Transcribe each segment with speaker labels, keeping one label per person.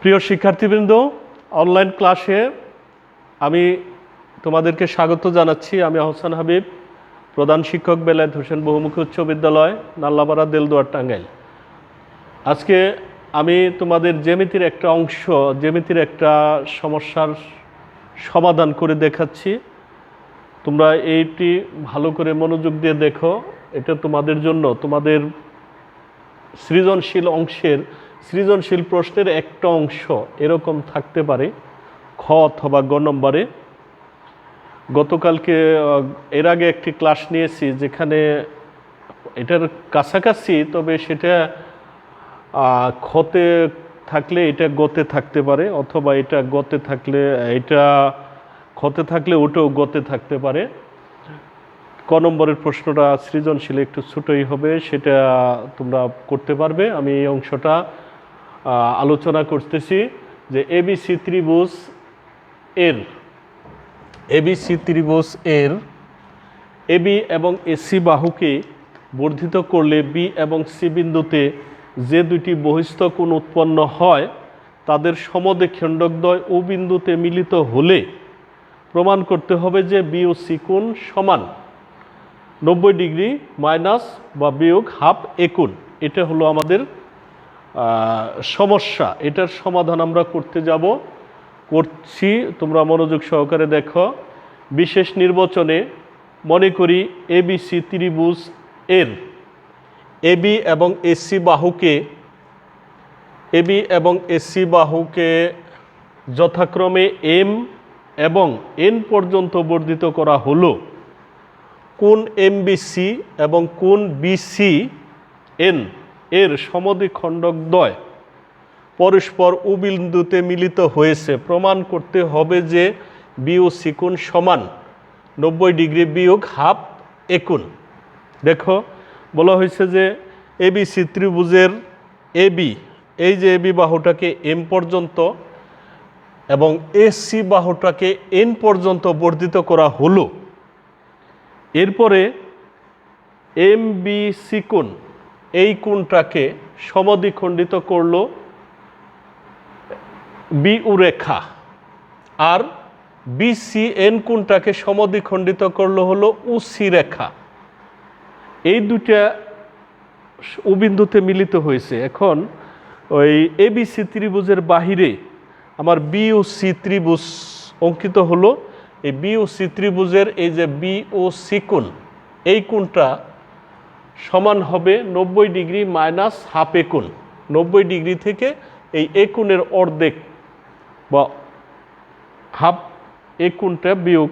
Speaker 1: প্রিয় শিক্ষার্থীবৃন্দ, অনলাইন ক্লাসে আমি তোমাদেরকে স্বাগত জানাচ্ছি। আমি আহসান হাবিব, প্রধান শিক্ষক, বেলায়েত হোসেন বহুমুখী উচ্চ বিদ্যালয়, নাল্লাপাড়া, দেলদুয়ার, টাঙ্গাইল। আজকে আমি তোমাদের জ্যামিতির একটা অংশ, জ্যামিতির একটা সমস্যার সমাধান করে দেখাচ্ছি। তোমরা এইটি ভালো করে মনোযোগ দিয়ে দেখো। এটা তোমাদের জন্য, তোমাদের সৃজনশীল অংশের, সৃজনশীল প্রশ্নের একটা অংশ এরকম থাকতে পারে, খ অথবা গ নম্বরে। গতকালকে এর আগে একটি ক্লাস নিয়েছি যেখানে এটার কাছাকাছি, তবে সেটা খতে থাকলে এটা গতে থাকতে পারে, অথবা এটা গতে থাকলে এটা খতে থাকলে ওটাও গতে থাকতে পারে। ক নম্বরের প্রশ্নটা সৃজনশীল একটু ছোটই হবে, সেটা তোমরা করতে পারবে। আমি এই অংশটা আলোচনা করতেছি যে এবিসি ত্রিভুজ এর এবি এবং এসি বাহুকে বর্ধিত করলে বি এবং সি বিন্দুতে যে দুটি বহিস্থ কোণ উৎপন্ন হয় তাদের সমদ্বিখণ্ডকদ্বয় ও বিন্দুতে মিলিত হলে প্রমাণ করতে হবে যে বি ও সি কোণ সমান 90 ডিগ্রি মাইনাস বা বিয়োগ হাফ এ কোণ। এটা হলো আমাদের সমস্যা। এটার সমাধান আমরা করছি। তোমরা মনোযোগ সহকারে দেখো। বিশেষ নির্বাচনে মনে করি এবিসি ত্রিভুজ এর এবি এবং এসি বাহুকে যথাক্রমে এম এবং এন পর্যন্ত বর্ধিত করা হলো। কোণ এমবিসি এবং কোণ বিসি এন এর সমদ্বিখণ্ডকদ্বয় পরস্পর ও বিন্দুতে মিলিত হয়েছে। প্রমাণ করতে হবে যে বি ও সি কোণ সমান 90 ডিগ্রি বিয়োগ হাফ এ কোণ। দেখো, বলা হয়েছে যে এবিসি ত্রিভুজের এবি, এই যে এবি বাহুটাকে এম পর্যন্ত এবং এসি বাহুটাকে এন পর্যন্ত বর্ধিত করা হলো। এরপরে এম বি সি কোণ, এই কোণটাকে সমদ্বিখণ্ডিত করলো বি উ রেখা, আর বিসি এন কোণটাকে সমদ্বিখণ্ডিত করলো হলো উ সি রেখা। এই দুটা বিন্দুতে মিলিত হয়েছে। এখন ওই এবিসি ত্রিভুজের বাহিরে আমার বি ও সি ত্রিভুজ অঙ্কিত হলো। এই বি ও সি ত্রিভুজের এই যে বি ও সি কোণ, এই কোণটা সমান হবে 90 ডিগ্রি মাইনাস হাফ এ কোণ। 90 ডিগ্রি থেকে এই এ কোণের অর্ধেক বা হাফ এ কোণটা বিয়োগ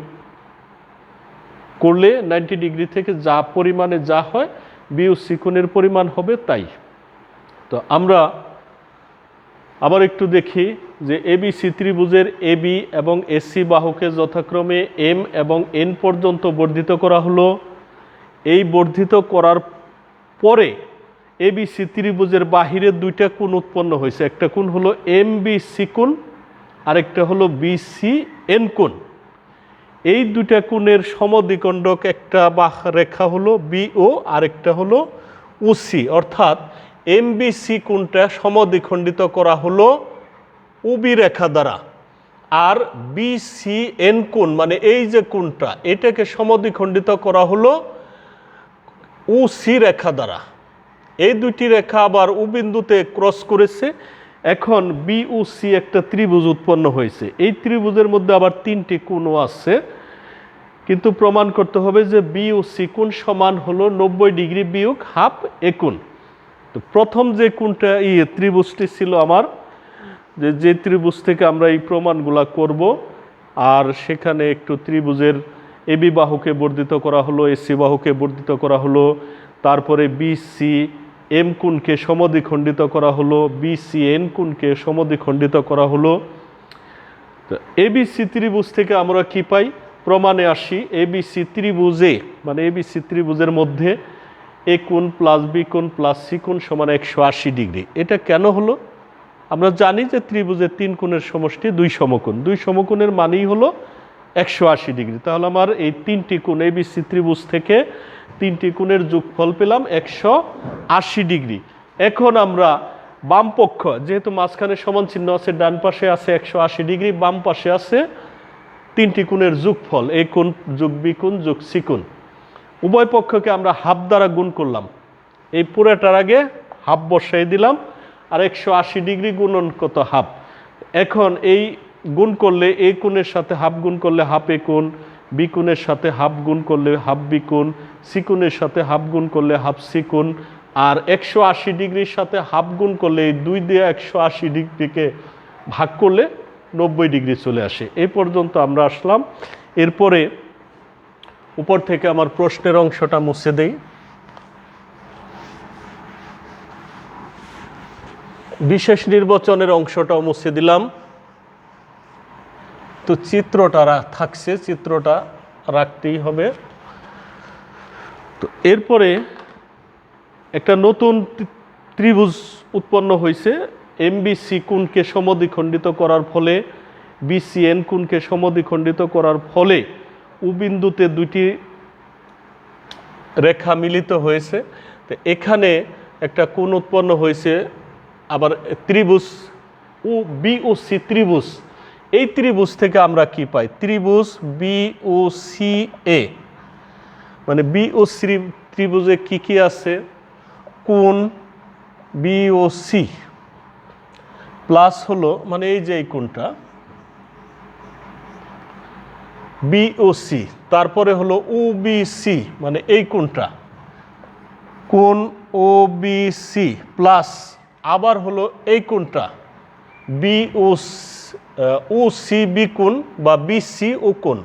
Speaker 1: করলে 90 ডিগ্রি থেকে যা পরিমাণে যা হয় বি ও সি কোণের পরিমাণ হবে তাই। তো আমরা আবার একটু দেখি যে এবিসি ত্রিভুজের এবি এবং এসি বাহুকে যথাক্রমে এম এবং এন পর্যন্ত বর্ধিত করা হলো। এই বর্ধিত করার পরে এবিসি ত্রিভুজের বাহিরে দুইটা কোণ উৎপন্ন হয়েছে। একটা কোণ হলো এম বি সি কোণ, আরেকটা হলো বিসি এন কোণ। এই দুইটা কোণের সমদ্বিখণ্ডক একটা বাহ রেখা হলো বিও, আরেকটা হলো ওসি। অর্থাৎ এম বি সি কোণটা সমদ্বিখণ্ডিত করা হলো উবি রেখা দ্বারা, আর বিসি এন কোণ মানে এই যে কোণটা, এটাকে সমদ্বিখণ্ডিত করা হলো ও সি রেখা দ্বারা। এই দুটি রেখা আবার ও বিন্দুতে ক্রস করেছে। এখন বি ও সি একটা ত্রিভুজ উৎপন্ন হয়েছে। এই ত্রিভুজের মধ্যে আবার তিনটি কোণও আছে, কিন্তু প্রমাণ করতে হবে যে বি ও সি কোণ সমান হলো 90 ডিগ্রি বিয়োগ হাফ এ কোণ। তো প্রথম যে কোণটা ত্রিভুজটি ছিল আমার, যে ত্রিভুজ থেকে আমরা এই প্রমাণগুলা করব, আর সেখানে একটু ত্রিভুজের এবি বাহুকে বর্ধিত করা হলো, এসি বাহুকে বর্ধিত করা হলো, তারপরে বিসি এম কোণকে সমদ্বিখণ্ডিত করা হলো, বিসি এন কোণকে সমদ্বিখণ্ডিত করা হলো। তো এবিসি ত্রিভুজ থেকে আমরা কি পাই? প্রমাণে আসি। এবিসি ত্রিভুজে মানে এবিসি ত্রিভুজের মধ্যে এ কোণ প্লাস বি কোণ প্লাস সি কোণ সমান 180 ডিগ্রি। এটা কেন হলো? আমরা জানি যে ত্রিভুজের তিন কোণের সমষ্টি দুই সমকোণ, দুই সমকোণের মানেই হলো 180 ডিগ্রি। তাহলে আমার এই তিনটি কোণ এবিসি ত্রিভুজ থেকে তিনটি কোণের যোগফল পেলাম 180 ডিগ্রি। এখন আমরা বাম পক্ষ যেহেতু মাঝখানে সমান চিহ্ন আছে, ডান পাশে আছে 180 ডিগ্রি, বাম পাশে আছে তিনটি কোণের যোগফল, এ কোণ যোগ বি কোণ যোগ সি কোণ। উভয় পক্ষকে আমরা হাফ দ্বারা গুণ করলাম, এই পুরোটার আগে হাফ বসাই দিলাম, আর 180 ডিগ্রি গুণন কত হাফ। এখন এই গুণ করলে এ কোণের সাথে হাফ গুণ করলে হাফ এ কোণ, বি কোণের সাথে হাফ গুণ করলে হাফ বি কোণ, সি কোণের সাথে হাফ গুণ করলে হাফ সি কোণ, আর 180 ডিগ্রির সাথে হাফ গুণ করলে এই 2 দিয়ে 180 ডিগ্রিকে ভাগ করলে 90 ডিগ্রি চলে আসে। এই পর্যন্ত আমরা আসলাম। এরপরে উপর থেকে আমার প্রশ্নের অংশটা মুছে দেই। বিশেষ নির্বাচনের অংশটাও মুছে দিলাম। তো চিত্রটা থাকছে, চিত্রটা রাখতেই হবে। তো এরপরে একটা নতুন ত্রিভুজ উৎপন্ন হয়েছে। এমবিসি কোণকে সমদ্বিখণ্ডিত করার ফলে, বিসিএন কোণকে সমদ্বিখণ্ডিত করার ফলে ও বিন্দুতে দুটি রেখা মিলিত হয়েছে। তো এখানে একটা কোণ উৎপন্ন হয়েছে। আবার ত্রিভুজ ও বি ও সি ত্রিভুজ, এই ত্রিভুজ থেকে আমরা কি পাই? ত্রিভুজ বি ও সি এ, মানে বি ও সি ত্রিভুজে কি কি আছে? কোণ বি ও সি প্লাস হলো, মানে এই যে এই কোণটা বি ও সি, তারপরে হলো ও বি সি, মানে এই কোণটা কোণ ও বি সি, প্লাস আবার হলো এই কোণটা বি ও সি বি কোণ বা বি সি ও কোণ,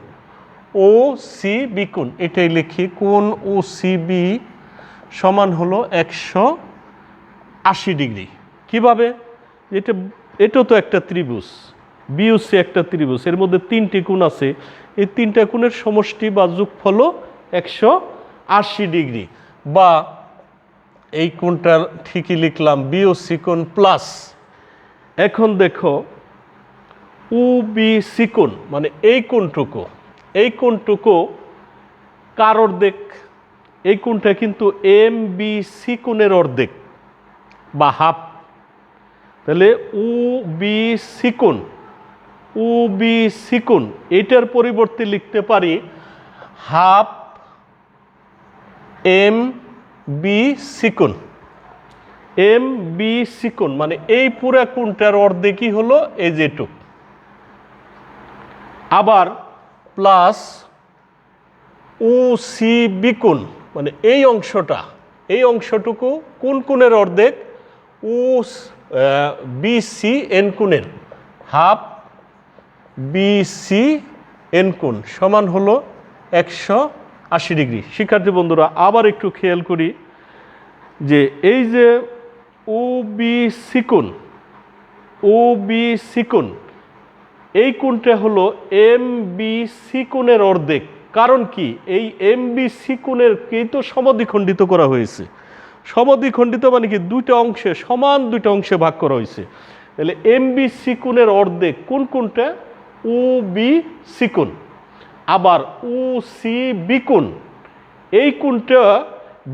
Speaker 1: ও সি বি কোণ, এটাই লিখি। কোণ ও সি বি সমান হলো 180 ডিগ্রি। কিভাবে? এটা তো একটা ত্রিভুজ, বি ও সি একটা ত্রিভুজ, এর মধ্যে তিনটি কোণ আছে, এই তিনটা কোণের সমষ্টি বা যোগফল 180 ডিগ্রি। বা এই কোণটা ঠিকই লিখলাম বি ও সি কোণ প্লাস, এখন দেখো ও বি সি কোণ, মানে এই কোণটুকু কার অর্ধেক? এই কোণটা কিন্তু এম বি সি কোণের অর্ধেক বা হাফ। তাহলে ও বি সি কোণ, ও বি সি কোণ এটার পরিবর্তে লিখতে পারি হাফ এম বি সি কোণ। এম বি সি কোণ মানে এই পুরা কোণটার অর্ধেকই হলো এই যেটুক। আবার প্লাস ও সি বি কোণ, মানে এই অংশটুকু কোন কোণের অর্ধেক? ও বি সি এন কোণের, হাফ বি সি এন কোণ সমান হলো 180 ডিগ্রি। শিক্ষার্থী বন্ধুরা আবার একটু খেয়াল করি যে এই যে ও বি সি কোণ, ও বি সি কোণ এই কোণটা হলো এম বি সি কোণের অর্ধেক। কারণ কি? এই এম বি সি কোণেরকেই তো সমদ্বিখণ্ডিত করা হয়েছে। সমদ্বিখণ্ডিত মানে কি? দুইটা অংশে, সমান দুইটা অংশে ভাগ করা হয়েছে। তাহলে এম বি সি কোণের অর্ধেক কোন কোণটা? ও বি সি কোণ। আবার ও সি বি কোণ, এই কোণটা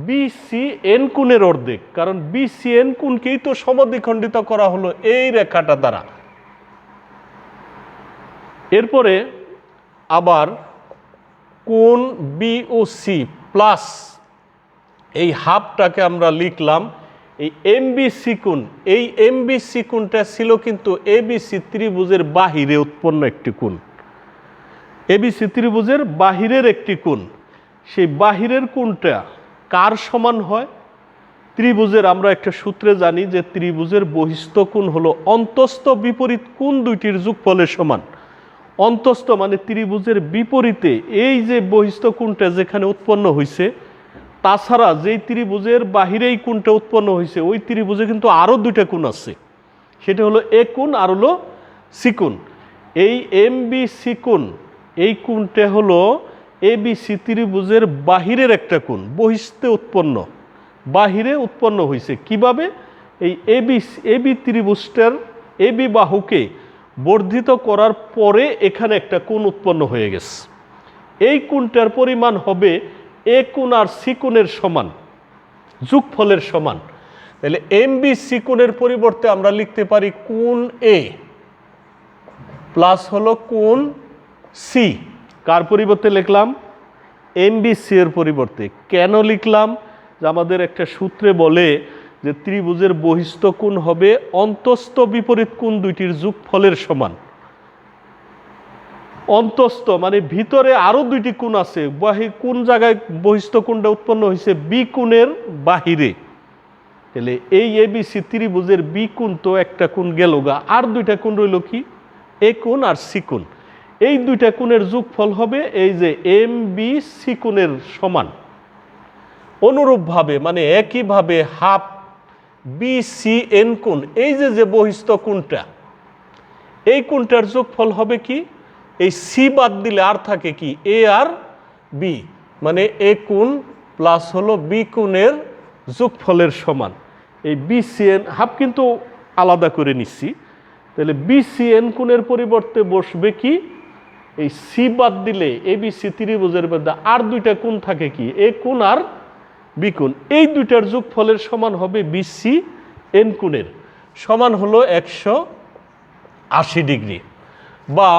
Speaker 1: বি সি এন কোণের অর্ধেক, কারণ বি সি এন কোণকেই তো সমদ্বিখণ্ডিত করা হলো এই রেখাটা দ্বারা। এরপরে আবার কোণ বি ও সি প্লাস এই হাফটাকে আমরা লিখলাম এই এমবিসি কোণ। এই এমবিসি কোণটা ছিল কিন্তু এবিসি ত্রিভুজের বাহিরে উৎপন্ন একটি কোণ, এবিসি ত্রিভুজের বাহিরের একটি কোণ। সেই বাহিরের কোণটা কার সমান হয়? ত্রিভুজের আমরা একটা সূত্রে জানি যে ত্রিভুজের বহিস্থ কোণ হলো অন্তস্থ বিপরীত কোণ দুইটির যোগফলের সমান। অন্তস্থ মানে ত্রিভুজের বিপরীতে এই যে বহিস্থ কোণটা যেখানে উৎপন্ন হয়েছে, তাছাড়া যেই ত্রিভুজের বাহিরেই কোণটা উৎপন্ন হয়েছে ওই ত্রিভুজে কিন্তু আরও দুইটা কোণ আছে, সেটা হলো এ কোণ আর হলো সি কোণ। এই এম বি সি কোণ, এই কোণটা হলো এ বি সি ত্রিভুজের বাহিরের একটা কোণ, বহিস্থে উৎপন্ন, বাহিরে উৎপন্ন হয়েছে। কিভাবে? এই এবি ত্রিভুজটার এবি বাহুকে বর্ধিত করার পরে এখানে একটা কোণ উৎপন্ন হয়ে গেছে। এই কোণটার পরিমাণ হবে এ কোণ আর সি কোণের সমান, যোগফলের সমান। তাহলে এম বি সি কোণের পরিবর্তে আমরা লিখতে পারি কোণ এ প্লাস হলো কোণ সি। কার পরিবর্তে লিখলাম? এম বি সি এর পরিবর্তে। কেন লিখলাম? যে আমাদের একটা সূত্রে বলে যে ত্রিভুজের বহিস্থ কোণ হবে অন্তস্থ বিপরীত কোণ দুইটির যোগফলের সমান। অন্তস্থ মানে ভিতরে আরো দুইটি কোণ আছে, কোন জায়গায় বহিস্থ কোণটা উৎপন্ন হয়েছে? বি কোণের বাহিরে। তাহলে এই এবিসি ত্রিভুজের বি কোণ তো একটা কোণ গেল গা, আর দুইটা কোণ রইল কি? এ কোণ আর সি কোণ। এই দুইটা কোণের যোগফল হবে এই যে এম বি সি কোণের সমান। অনুরূপভাবে মানে একইভাবে হাফ বি সি এন কোণ, এই যে বহিস্থ কোণটা, এই কোণটার যোগফল হবে কি? এই সি বাদ দিলে আর থাকে কি? এ আর বি, মানে এ কোণ প্লাস হলো বি কোণের যোগফলের সমান। এই বি সি এন হাফ কিন্তু আলাদা করে নিচ্ছি। তাহলে বি সি এন কোণের পরিবর্তে বসবে কি? এই সি বাদ দিলে এ বি সি ত্রিভুজের মধ্যে আর দুইটা কোণ থাকে কি? এ কোণ আর বি কোণ। এই দুইটার যোগফলের সমান হবে বি সি এন কোণের সমান হলো 180 ডিগ্রি। বা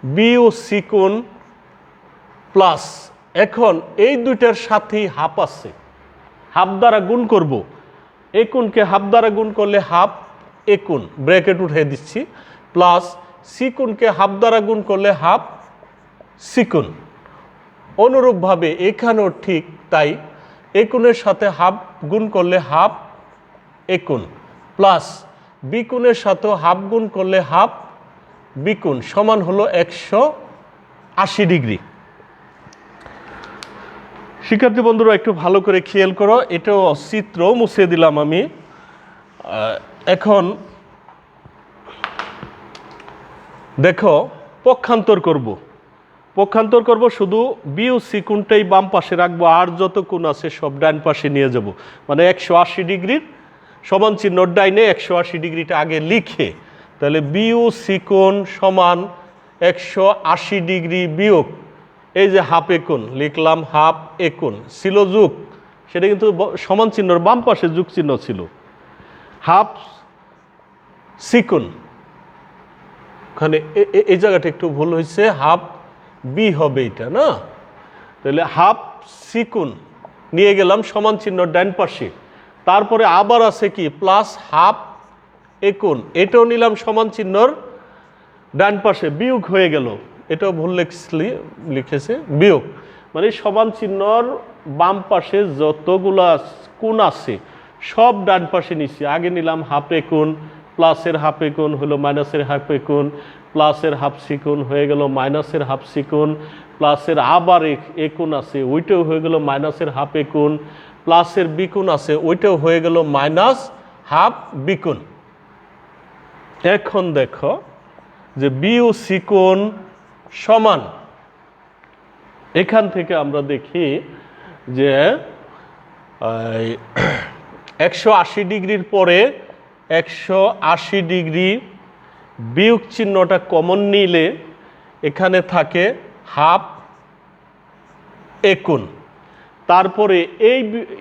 Speaker 1: বি ও সি কোণ প্লাস, এখন এই দুইটার সাথেই হাফ আছে, হাফ দ্বারা গুণ করব। এই কোণকে হাফ দ্বারা গুণ করলে হাফ এ কোণ, ব্র্যাকেট উঠিয়ে দিচ্ছি, প্লাস সি কোণকে হাফ দ্বারা গুণ করলে হাফ সি কোণ। অনুরূপভাবে এখানেও ঠিক তাই, এ কোণের সাথে হাফ গুণ করলে হাফ এ কোণ, প্লাস বি কোণের সাথেও হাফ গুণ করলে হাফ বি কোণ সমান হলো 180 ডিগ্রি। শিক্ষার্থী বন্ধুরা একটু ভালো করে খেয়াল করো, এটাও চিত্র মুছে দিলাম আমি। এখন দেখো পক্ষান্তর করব। পক্ষান্তর করব, শুধু বি ও সি কোণটাই বাম পাশে রাখবো, আর যত কোণ আছে সব ডান পাশে নিয়ে যাব। মানে 180 ডিগ্রির সমান চিহ্ন ডাইনে 180 ডিগ্রিটা আগে লিখে, তাহলে বি ও সি কোণ সমান 180 ডিগ্রি বিয়োগ এই যে হাফ এ কোণ লিখলাম, হাফ এ কোণ ছিল যোগ, সেটা কিন্তু সমান চিহ্নর বাম পাশে যোগ চিহ্ন ছিল। হাফ সি কোণ, ওখানে এই জায়গাটা একটু ভুল হয়েছে, হাফ বি হবে এটা না। তাহলে হাফ সি কোণ নিয়ে গেলাম সমান চিহ্ন ডান পাশে, তারপরে আবার আছে কি প্লাস হাফ এ কোণ, এটাও নিলাম সমান চিহ্নর ডান পাশে, বিয়োগ হয়ে গেল, এটাও ভুল লিখেছে বিয়োগ, মানে সমান চিহ্নর বাম পাশে যতগুলা কোণ আছে সব ডান পাশে নিচ্ছি। আগে নিলাম হাফ এ কোণ, প্লাসের হাফ এ কোণ হলো মাইনাসের হাফ এ কোণ, প্লাসের হাফ সি কোণ হয়ে গেল মাইনাসের হাফ সি কোণ, প্লাসের আবার এ কোণ আছে ওইটাও হয়ে গেল মাইনাসের হাফ এ কোণ, প্লাসের বি কোণ আছে ওইটাও হয়ে গেল মাইনাস হাফ বি কোণ। এখন দেখো যে বি ও সি কোণ সমান, এখান থেকে আমরা দেখি যে 180 ডিগ্রির পরে 180 ডিগ্রি বিয়োগ চিহ্নটা কমন নিলে এখানে থাকে হাফ এ কোণ। তারপরে এই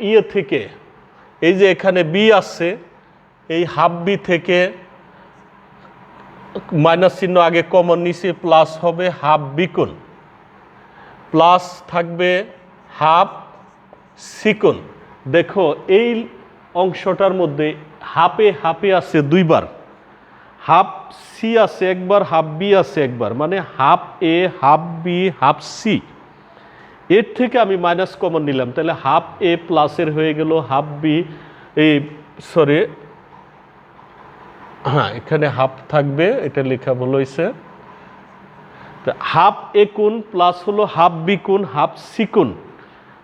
Speaker 1: ইয়ে থেকে এই যে এখানে বি আছে, এই হাফ বি থেকে মাইনাস চিহ্ন আগে কমন নিচে প্লাস হবে হাফ বি কোণ, প্লাস থাকবে হাফ সি কোণ। দেখো এই অংশটার মধ্যে হাফে হাফে আছে দুইবার, হাফ সি আছে একবার, হাফ বি আছে একবার, মানে half A half B half C. এর থেকে আমি মাইনাস কমন নিলাম, তাহলে হাফ এ প্লাসের হয়ে গেল হাফ বি, এই সরি হ্যাঁ এখানে হাফ থাকবে, এটা লেখা ভুল হয়েছে। হাফ এ কোণ প্লাস হলো হাফ বি কোণ হাফ সি কোণ,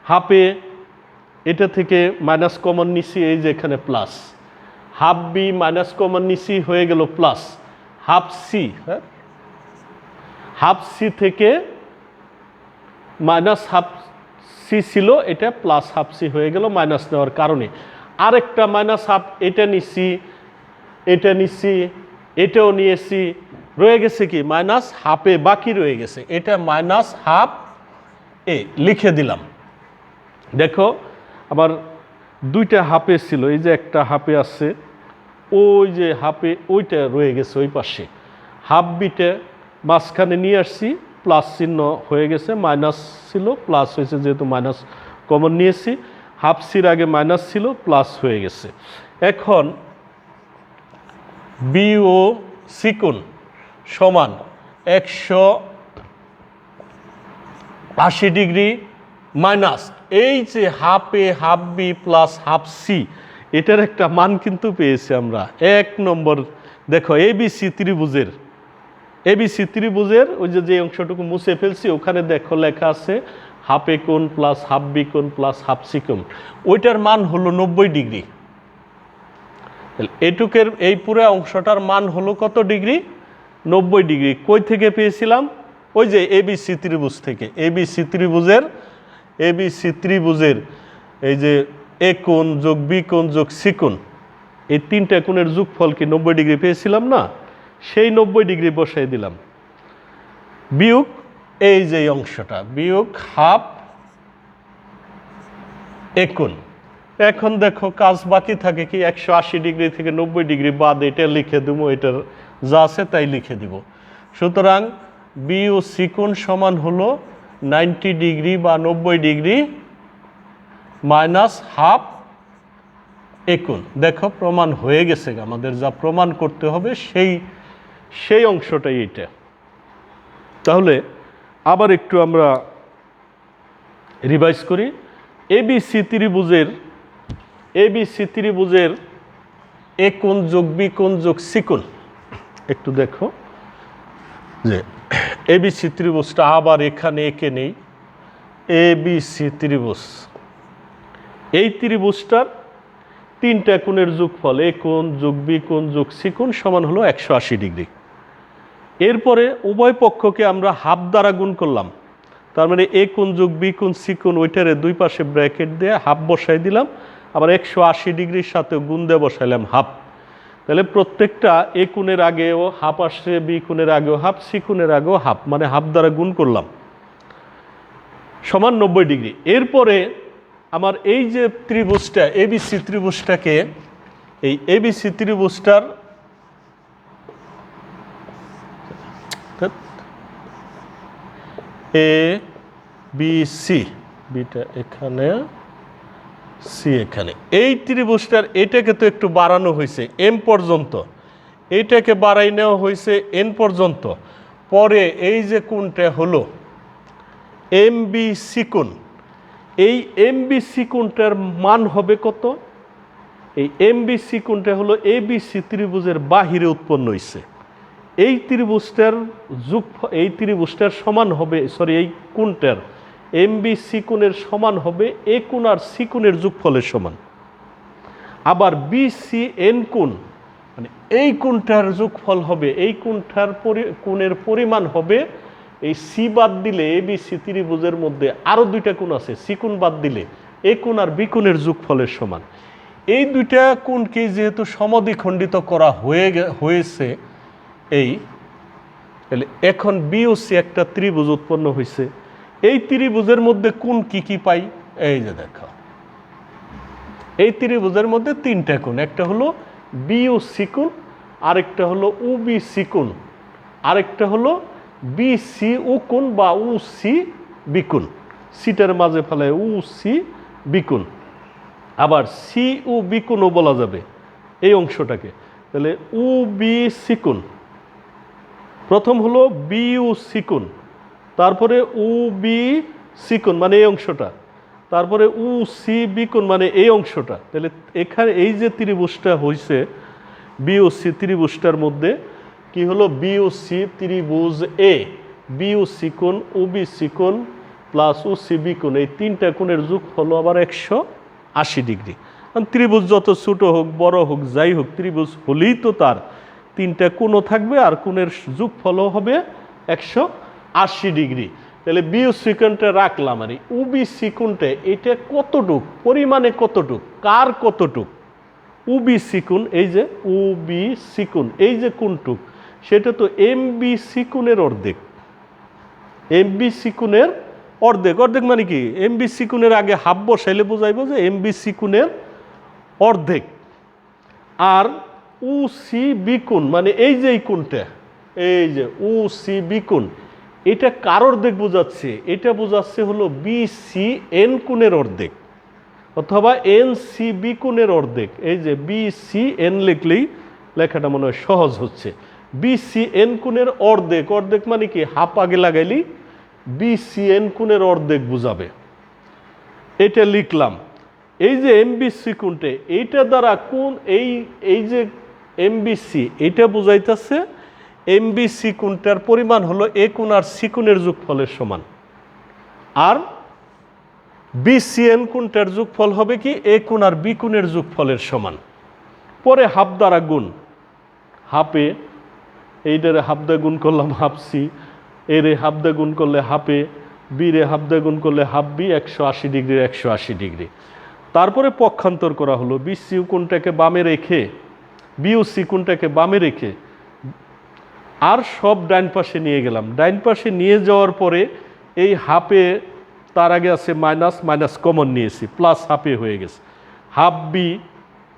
Speaker 1: হাফে এটা থেকে মাইনাস কমন নিছি, এই যে এখানে plus, half B minus common নিছি হয়ে গেল প্লাস হাফ সি, হ্যাঁ হাফ সি থেকে মাইনাস হাফ সি ছিল, এটা প্লাস হাফ সি হয়ে গেল মাইনাস নেওয়ার কারণে। আরেকটা মাইনাস হাফ এটা নিছি, এটা নিছি, এটাও নিয়েছি, রয়ে গেছে কি মাইনাস হাফে বাকি রয়ে গেছে, এটা মাইনাস হাফ এ লিখে দিলাম। দেখো আবার দুইটা হাফে ছিল, এই যে একটা হাফে আছে, ওই যে হাফে ওইটা রয়ে গেছে ওই পাশে, হাফ বিটা মাঝখানে নিয়ে আসছি, প্লাস চিহ্ন হয়ে গেছে, মাইনাস ছিল প্লাস হয়েছে, যেহেতু মাইনাস কমন নিয়েছি, হাফ সির আগে মাইনাস ছিল প্লাস হয়ে গেছে। এখন বি ও সিকুন সমান 180 ডিগ্রি মাইনাস এই যে half A half B plus half C, এটার একটা মান কিন্তু পেয়েছি আমরা। 1 নম্বর দেখো এবিসি ত্রিভুজের ওই যে অংশটুকু মুছে ফেলছি, ওখানে দেখো লেখা আছে হাফ এ কোণ প্লাস হাফ বি কোণ প্লাস হাফ সি কোণ, ওইটার মান হলো 90 ডিগ্রি। এটুকের এই পুরো অংশটার মান হলো কত ডিগ্রি? 90 ডিগ্রি। কই থেকে পেয়েছিলাম? ওই যে এবিসি ত্রিভুজ থেকে। এবিসি ত্রিভুজের এই যে এ কোণ যোগ বি কোণ যোগ সি কোণ, এই তিনটা কোণের যোগফল কি 90 ডিগ্রি পেয়েছিলাম না? সেই 90 ডিগ্রি বসাই দিলাম, বিয়োগ এই যে অংশটা, বিয়োগ হাফ এ কোণ। এখন দেখো কাজ বাকি থাকে কি, 180 ডিগ্রি থেকে 90 ডিগ্রি বাদ এটা লিখে দেবো, এটার যা আছে তাই লিখে দিব। সুতরাং বি ও সি কোণ সমান হলো 90 ডিগ্রি বা 90 ডিগ্রি মাইনাস হাফ এ কোণ। দেখো প্রমাণ হয়ে গেছে, আমাদের যা প্রমাণ করতে হবে সেই অংশটাই এটা। তাহলে আবার একটু আমরা রিভাইজ করি। এবিসি ত্রিভুজের এ কোণ যোগ বি কোণ যোগ সি কোণ, একটু দেখো যে এবিসি ত্রিভুজটা আবার এখানে এঁকে নেই। এবিসি ত্রিভুজ, এই ত্রিভুজটার তিনটা কোণের যোগফল এ কোণ যোগ বি কোণ যোগ সি কোণ সমান হলো 180 ডিগ্রি। এরপরে উভয় পক্ষকে আমরা হাফ দ্বারা গুণ করলাম, তার মানে এ কোণ যোগ বি কোণ সি কোণ ওইটারে দুই পাশে ব্র্যাকেট দিয়ে হাফ বসাই দিলাম, আবার 180 ডিগ্রির সাথে গুণ দিয়ে বসাইলাম হাফ। তাহলে প্রত্যেকটা এ কোণের আগেও হাফ আসছে, বি কোণের আগেও হাফ, সি কোণের আগেও হাফ, মানে হাফ দ্বারা গুণ করলাম, সমান 90 ডিগ্রি। এরপরে আমার এই যে ত্রিভুজটা এবিসি ত্রিভুজটাকে, এই ABC ত্রিভুজটার A B C, beta এখানে সি এখানে, এই ত্রিভুজটার এটাকে তো একটু বাড়ানো হয়েছে এম পর্যন্ত, এইটাকে বাড়াই নেওয়া হয়েছে এন পর্যন্ত। পরে এই যে কোণটা হলো এম বি সি কোণ, এই এম বি সি কোণটার মান হবে কত? এই এম বি সি কোণটা হলো এ বি সি ত্রিভুজের বাহিরে উৎপন্ন হয়েছে। এই ত্রিভুজটার সমান হবে, সরি এই কোণটার এম বি সি কোণের সমান হবে এ কোণ আর সি কোণের যোগফলের সমান। আবার বি সি এন কোণ, মানে এই কোণটার যোগফল হবে, এই কোণের পরিমাণ হবে, এই সি বাদ দিলে এ বি সি ত্রিভুজের মধ্যে আরও দুইটা কোণ আছে, সি কোণ বাদ দিলে এ কোণ আর বি কোণের যোগফলের সমান। এই দুইটা কোণকে যেহেতু সমদ্বিখণ্ডিত করা হয়েছে এই, তাহলে এখন বি ও সি একটা ত্রিভুজ উৎপন্ন হয়েছে। এই ত্রিভুজের মধ্যে কোণ কি কি পাই? এই যে দেখো, এই ত্রিভুজের মধ্যে তিনটা কোণ, একটা হলো বি ও সি কোণ, আরেকটা হলো ও বি সি কোণ, আরেকটা হলো বি সি ও কোণ বা ও সি বি কোণ, সিটার মাঝে ফেলে ও সি বি কোণ, আবার সি ও বি কোণও বলা যাবে এই অংশটাকে। তাহলে ও বি সি কোণ, প্রথম হলো বি ও সি কোণ, তারপরে ও বি সি কোণ মানে এই অংশটা, তারপরে ও সি বি কোণ মানে এই অংশটা। তাহলে এখানে এই যে ত্রিভুজটা হয়েছে বি ও সি ত্রিভুজটার মধ্যে কি হলো, বি ও সি ত্রিভুজ এ, বি ও সি কোণ ও বি সি কোণ প্লাস ও সি বি কোণ, এই তিনটা কোণের যোগ হলো আবার 180 ডিগ্রি। ত্রিভুজ যত ছোট হোক বড় হোক যাই হোক, ত্রিভুজ হলেই তো তার তিনটা কোণও থাকবে আর কোণের যোগফলও হবে 180 ডিগ্রি। তাহলে বি ও সি কোণটা রাখলাম, আর ও বি সি কোণটা এটা কতটুক, পরিমাণে কতটুক, কার কতটুক? ও বি সি কোণ, এই যে ও বি সি কোণ, এই যে কোণটুক সেটা তো এম বি সি কোণের অর্ধেক। এম বি সি কোণের অর্ধেক, অর্ধেক মানে কি, এম বি সি কোণের আগে হাফ বসাইলে বোঝাইব যে এম বি সি কোণের অর্ধেক। আর উ সি বি কোণ মানে এই যে এই কোণটা, এই যে উ সি বি কোণ, এটা কার অর্ধেক বোঝাচ্ছে? এটা বোঝাচ্ছে হলো বি সি এন কোণের অর্ধেক অথবা এন সি বি কোণের অর্ধেক। এই যে বি সি এন লিখলেই লেখাটা মনে হয় সহজ হচ্ছে। বি সি এন কোণের অর্ধেক, অর্ধেক মানে কি হাফ আগে লাগাইলি বি সি এন কোণের অর্ধেক বুঝাবে। এটা লিখলাম। এই যে এমবিসি কোণটা, এইটা দ্বারা কোন এই যে এমবিসি এটা বুঝাইতেছে এমবিসি কোণটার পরিমাণ হলো এ কোণ আর সি কোণের যোগফলের সমান। আর বিসিএন কোণটার যোগফল হবে কি এ কোণ আর বি কোণের যোগফলের সমান। পরে হাফ দ্বারা গুণ, হাফে এইটারে হাফ দিয়ে গুণ করলাম হাফ সি, এরে হাফ দিয়ে গুণ করলে হাফে, বি রে হাফ দিয়ে গুণ করলে হাফ বি, 180 ডিগ্রির 180 ডিগ্রি। তারপরে পক্ষান্তর করা হলো, বিসিউ কোণটাকে বামে রেখে বিউ সি কোণটাকে বামে রেখে আর সব ডাইন পাশে নিয়ে গেলাম। ডাইন পাশে নিয়ে যাওয়ার পরে এই হাফে তার আগে আছে মাইনাস, মাইনাস কমন নিয়েছি, প্লাস হাফে হয়ে গেছে। হাফ বি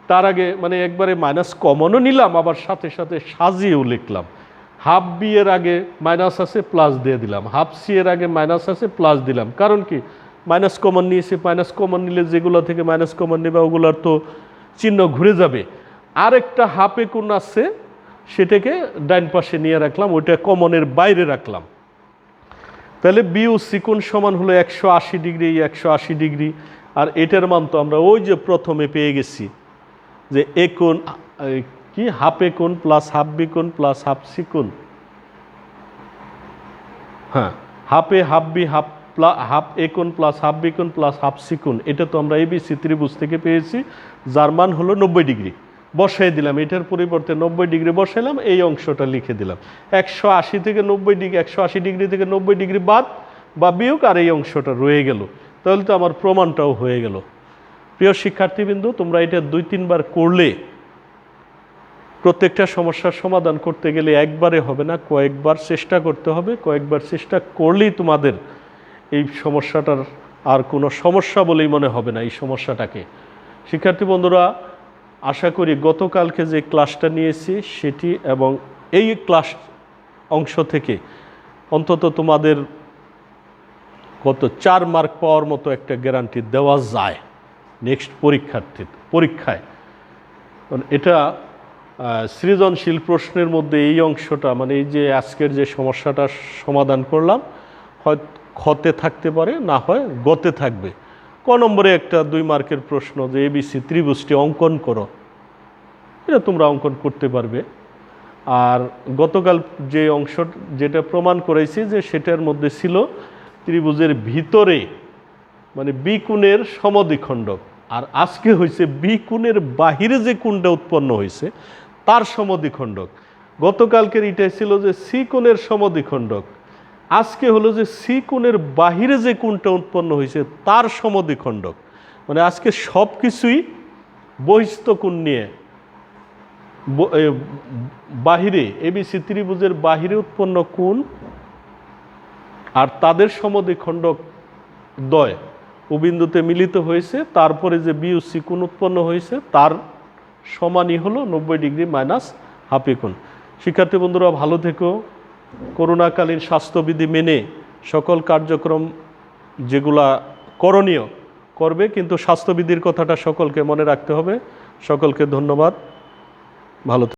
Speaker 1: তার আগে মানে একবারে মাইনাস কমনও নিলাম, আবার সাথে সাথে সাজিয়েও লিখলাম। হাফ বি এর আগে মাইনাস আছে, প্লাস দিয়ে দিলাম। হাফ সি এর আগে মাইনাস আছে, প্লাস দিলাম। কারণ কি মাইনাস কমন নিয়েছি, মাইনাস কমন নিলে যেগুলো থেকে মাইনাস কমন নেবে ওগুলোর তো চিহ্ন ঘুরে যাবে। আরেকটা হাফে কোণ আছে, সেটাকে ডাইন পাশে নিয়ে রাখলাম, ওইটা কমনের বাইরে রাখলাম। তাহলে বিউ সি কোণ সমান হলো 180 ডিগ্রি, 180 ডিগ্রি। আর এটার মান তো আমরা ওই যে প্রথমে পেয়ে গেছি যে এ কোণ কি হাফ এ কোণ প্লাস হাফ বি কোণ প্লাস হাফ সি কোণ। হ্যাঁ, half A half B half এ কোণ প্লাস হাফ বি কোণ প্লাস হাফ সি কোণ, এটা তো আমরা এবিসি ত্রিভুজ থেকে পেয়েছি, যার মান হলো 90 ডিগ্রি। বসাই দিলাম, এটার পরিবর্তে 90 ডিগ্রি বসাইলাম, এই অংশটা লিখে দিলাম। 180 থেকে 90 ডিগ্রি, 180 ডিগ্রি থেকে 90 ডিগ্রি বাদ বা বিয়োগ, আর এই অংশটা রয়ে গেল। তাহলে তো আমার প্রমাণটাও হয়ে গেল। প্রিয় শিক্ষার্থীবৃন্দ, তোমরা এটা 2-3 বার করলে প্রত্যেকটা সমস্যার সমাধান করতে গেলে একবারে হবে না, কয়েকবার চেষ্টা করতে হবে। কয়েকবার চেষ্টা করলেই তোমাদের এই সমস্যাটার আর কোনো সমস্যা বলেই মনে হবে না এই সমস্যাটাকে। শিক্ষার্থী বন্ধুরা, আশা করি গতকালকে যে ক্লাসটা নিয়েছি সেটি এবং এই ক্লাস অংশ থেকে অন্তত তোমাদের কত 4 মার্ক পাওয়ার মতো একটা গ্যারান্টি দেওয়া যায় নেক্সট পরীক্ষায়। এটা সৃজনশীল প্রশ্নের মধ্যে এই অংশটা মানে এই যে আজকের যে সমস্যাটা সমাধান করলাম, হয় খতে থাকতে পারে, না হয় গতে থাকবে। ক নম্বরে একটা 2 মার্কের প্রশ্ন যে এবিসি ত্রিভুজটি অঙ্কন করো, এটা তোমরা অঙ্কন করতে পারবে। আর গতকাল যে অংশ যেটা প্রমাণ করেছি যে সেটার মধ্যে ছিল ত্রিভুজের ভিতরে মানে বি কোণের সমদ্বিখণ্ডক, আর আজকে হয়েছে বি কোণের বাহিরে যে কোণটা উৎপন্ন হয়েছে তার সমদ্বিখণ্ডক। গতকালকের এটাই ছিল যে সি কোণের সমদ্বিখণ্ডক, আজকে হলো যে সি কোণের বাহিরে যে কোণটা উৎপন্ন হয়েছে তার সমদ্বিখণ্ডক। মানে আজকে সব কিছুই বহিস্থ কোণ নিয়ে, বাহিরে এবিসি ত্রিভুজের বাহিরে উৎপন্ন কোণ আর তাদের সমদ্বিখণ্ডক দ্বয় উবিন্দুতে মিলিত হয়েছে, তারপরে যে বিউসি কোণ উৎপন্ন হয়েছে তার সমানই হলো 90 ডিগ্রি মাইনাস হাফ এ কোণ। শিক্ষার্থী বন্ধুরা ভালো থেকো। করোনাকালীন স্বাস্থ্যবিধি মেনে সকল কার্যক্রম যেগুলা করণীয় করবে, কিন্তু স্বাস্থ্যবিধির কথাটা সকলকে মনে রাখতে হবে। সকলকে ধন্যবাদ, ভালো।